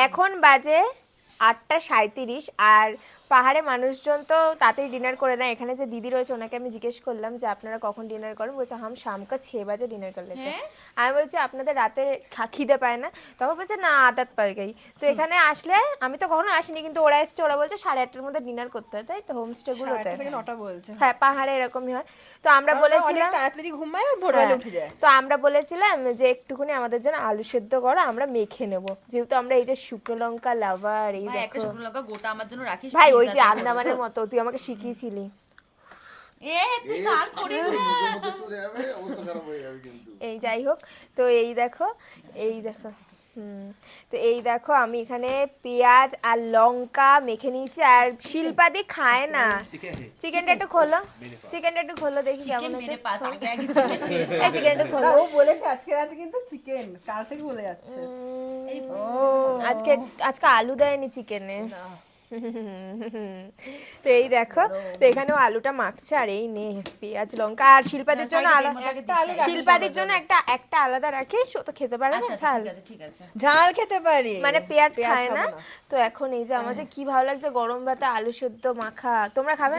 এখন বাজে 8:37 আর পাহাড়ে মানুষজন তো তাড়াতাড়ি ডিনার করে না। এখানে যে দিদি রয়েছে ওনাকে আমি জিজ্ঞেস করলাম যে আপনারা কখন ডিনার করেন, বলছে হাম শাম কা 6 বাজে ডিনার कर लेते हैं। আমি বলছি আপনাদের রাতে খিদে পায় না? তখন বলছে না আদত পড় গই। তো এখানে আসলে আমি তো কখনো আসিনি, কিন্তু ওরা এসছে, ওরা বলছে 8:30টার মধ্যে ডিনার করতে হয়, তাই তো হোমস্টে গুলোতে 8টা থেকে 9টা বলছে। হ্যাঁ পাহাড়ে এরকমই হয়। তো আমরা বলেছিলাম তাড়াতাড়ি ঘুমায় আর ভোরবেলা উঠে যায়। তো আমরা বলেছিলাম যে একটুখানি আমাদের জন্য আলু সেদ্ধ করো, আমরা মেখে নেব, যেহেতু আমরা এই যে শুকনো লঙ্কা লাভার। এই ভাই একটা দেখো শুকনো লঙ্কা গোটা আমার জন্য রাখিস ভাই, ওই please, যে রাতে আন্দামানের মতো তুই আমাকে শিখিয়েছিলি। তুই গান করিস না। এই যাই হোক, তো এই দেখো, এই দেখো, তো এই দেখো আমি এখানে পেঁয়াজ আর লঙ্কা মেখে নিয়েছি। আর শিল্পাদি খায় না। চিকেনটা একটু খোলো, চিকেনটা একটু খোলো দেখি কেমন হচ্ছে। মেরে পাস আগে আগে এই চিকেনটা না, খোলো। ও বলেছে আজকে রাতে কিন্তু চিকেন, কাল থেকে বলে যাচ্ছে। আজকে আজকে আলু দেয়নি চিকেনে। তো এই দেখো, তো এখানেও আলুটা মাখছে। আর এই নে পেঁয়াজ লঙ্কা। আর শিল্পাদের জন্য শিল্পাদের জন্য একটা আলাদা রাখিস, ও তো খেতে পারে না ঝাল। ঠিক আছে ঝাল খেতে পারি, মানে পেঁয়াজ খায় খাবো না। তো এখন এই যে আমার যে কি ভালো লাগছে গরম ভাতে আলু সেদ্ধ মাখা। তোমরা খাবে?